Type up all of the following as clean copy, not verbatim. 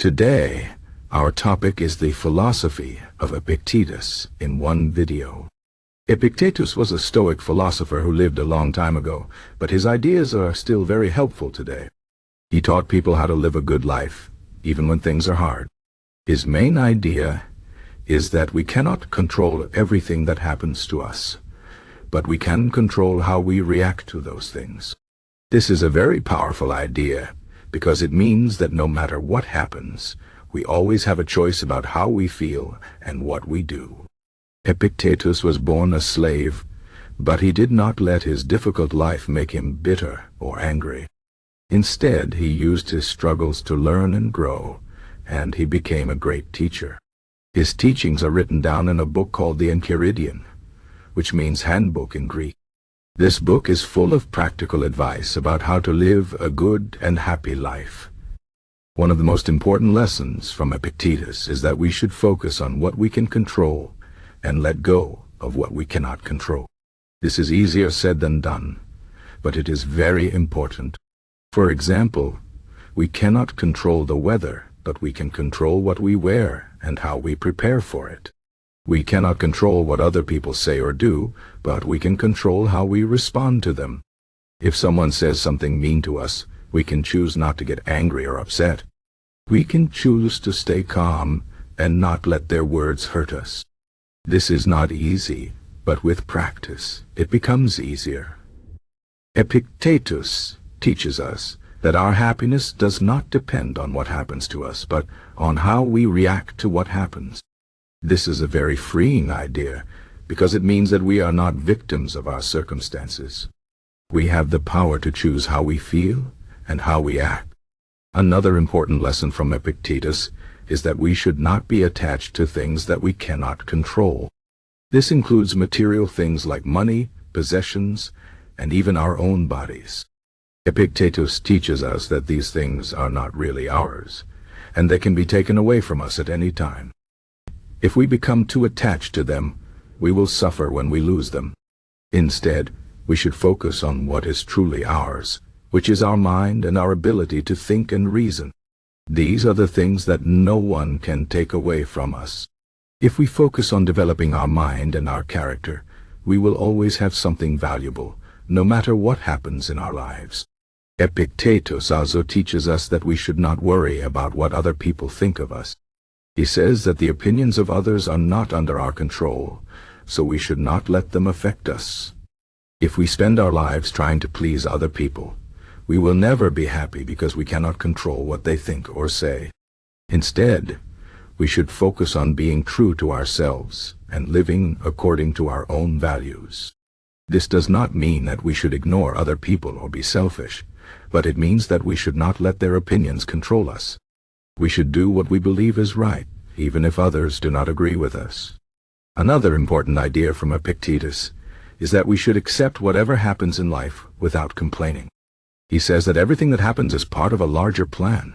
Today, our topic is the philosophy of Epictetus in one video. Epictetus was a Stoic philosopher who lived a long time ago, but his ideas are still very helpful today. He taught people how to live a good life, even when things are hard. His main idea is that we cannot control everything that happens to us, but we can control how we react to those things. This is a very powerful idea because it means that no matter what happens, we always have a choice about how we feel and what we do. Epictetus was born a slave, but he did not let his difficult life make him bitter or angry. Instead, he used his struggles to learn and grow, and he became a great teacher. His teachings are written down in a book called the Enchiridion, which means handbook in Greek. This book is full of practical advice about how to live a good and happy life. One of the most important lessons from Epictetus is that we should focus on what we can control and let go of what we cannot control. This is easier said than done, but it is very important. For example, we cannot control the weather, but we can control what we wear and how we prepare for it. We cannot control what other people say or do, but we can control how we respond to them. If someone says something mean to us, we can choose not to get angry or upset. We can choose to stay calm and not let their words hurt us. This is not easy, but with practice, it becomes easier. Epictetus teaches us that our happiness does not depend on what happens to us, but on how we react to what happens. This is a very freeing idea, because it means that we are not victims of our circumstances. We have the power to choose how we feel and how we act. Another important lesson from Epictetus is that we should not be attached to things that we cannot control. This includes material things like money, possessions, and even our own bodies. Epictetus teaches us that these things are not really ours, and they can be taken away from us at any time. If we become too attached to them, we will suffer when we lose them. Instead, we should focus on what is truly ours, which is our mind and our ability to think and reason. These are the things that no one can take away from us. If we focus on developing our mind and our character, we will always have something valuable, no matter what happens in our lives. Epictetus also teaches us that we should not worry about what other people think of us. He says that the opinions of others are not under our control, so we should not let them affect us. If we spend our lives trying to please other people, we will never be happy because we cannot control what they think or say. Instead, we should focus on being true to ourselves and living according to our own values. This does not mean that we should ignore other people or be selfish, but it means that we should not let their opinions control us. We should do what we believe is right, even if others do not agree with us. Another important idea from Epictetus is that we should accept whatever happens in life without complaining. He says that everything that happens is part of a larger plan,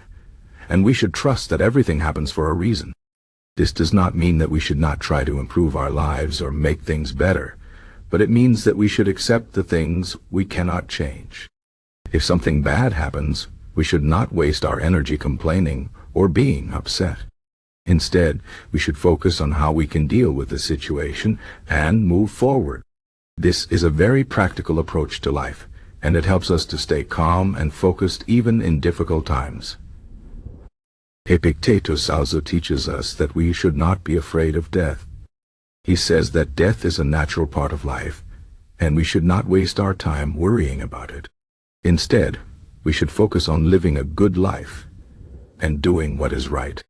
and we should trust that everything happens for a reason. This does not mean that we should not try to improve our lives or make things better, but it means that we should accept the things we cannot change. If something bad happens, we should not waste our energy complaining or being upset. Instead, we should focus on how we can deal with the situation and move forward. This is a very practical approach to life, and it helps us to stay calm and focused even in difficult times. Epictetus also teaches us that we should not be afraid of death. He says that death is a natural part of life, and we should not waste our time worrying about it. Instead, we should focus on living a good life and doing what is right.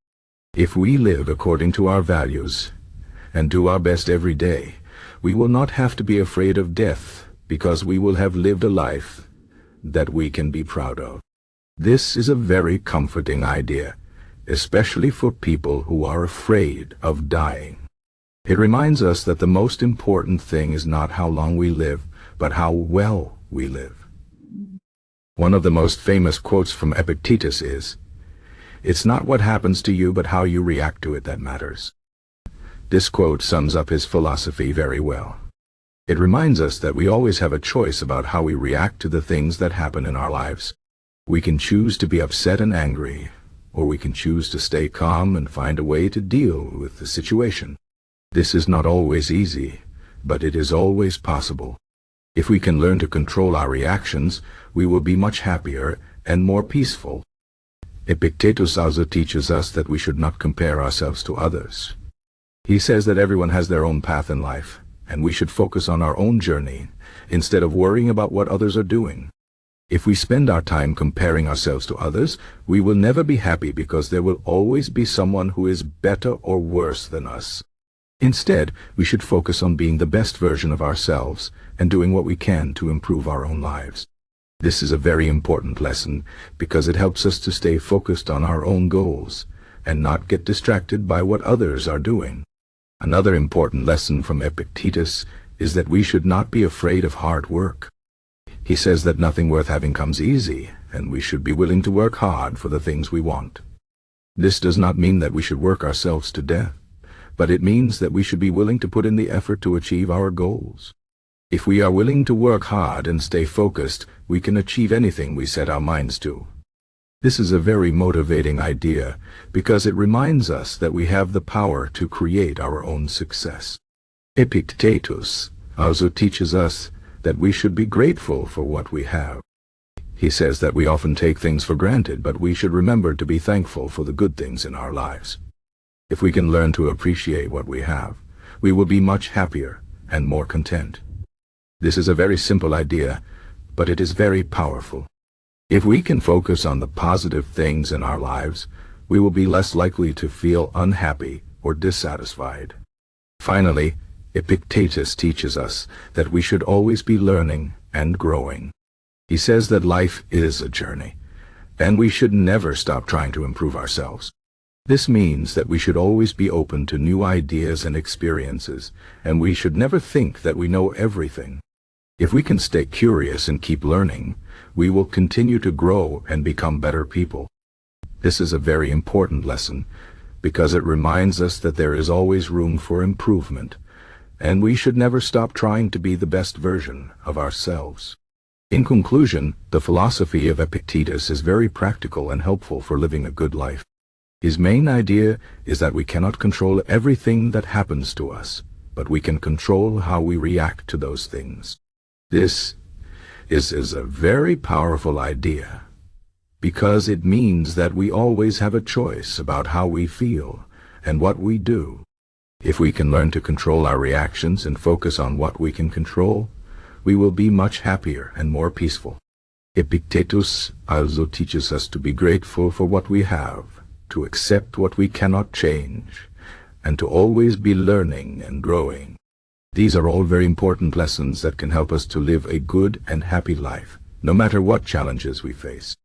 If we live according to our values and do our best every day, we will not have to be afraid of death because we will have lived a life that we can be proud of. This is a very comforting idea, especially for people who are afraid of dying. It reminds us that the most important thing is not how long we live, but how well we live. One of the most famous quotes from Epictetus is, "It's not what happens to you, but how you react to it that matters." This quote sums up his philosophy very well. It reminds us that we always have a choice about how we react to the things that happen in our lives. We can choose to be upset and angry, or we can choose to stay calm and find a way to deal with the situation. This is not always easy, but it is always possible. If we can learn to control our reactions, we will be much happier and more peaceful. Epictetus also teaches us that we should not compare ourselves to others. He says that everyone has their own path in life, and we should focus on our own journey instead of worrying about what others are doing. If we spend our time comparing ourselves to others, we will never be happy because there will always be someone who is better or worse than us. Instead, we should focus on being the best version of ourselves and doing what we can to improve our own lives. This is a very important lesson because it helps us to stay focused on our own goals and not get distracted by what others are doing. Another important lesson from Epictetus is that we should not be afraid of hard work. He says that nothing worth having comes easy, and we should be willing to work hard for the things we want. This does not mean that we should work ourselves to death, but it means that we should be willing to put in the effort to achieve our goals. If we are willing to work hard and stay focused, we can achieve anything we set our minds to. This is a very motivating idea because it reminds us that we have the power to create our own success. Epictetus also teaches us that we should be grateful for what we have. He says that we often take things for granted, but we should remember to be thankful for the good things in our lives. If we can learn to appreciate what we have, we will be much happier and more content. This is a very simple idea, but it is very powerful. If we can focus on the positive things in our lives, we will be less likely to feel unhappy or dissatisfied. Finally, Epictetus teaches us that we should always be learning and growing. He says that life is a journey, and we should never stop trying to improve ourselves. This means that we should always be open to new ideas and experiences, and we should never think that we know everything. If we can stay curious and keep learning, we will continue to grow and become better people. This is a very important lesson because it reminds us that there is always room for improvement, and we should never stop trying to be the best version of ourselves. In conclusion, the philosophy of Epictetus is very practical and helpful for living a good life. His main idea is that we cannot control everything that happens to us, but we can control how we react to those things. This is a very powerful idea because it means that we always have a choice about how we feel and what we do. If we can learn to control our reactions and focus on what we can control, we will be much happier and more peaceful. Epictetus also teaches us to be grateful for what we have, to accept what we cannot change, and to always be learning and growing. These are all very important lessons that can help us to live a good and happy life, no matter what challenges we face.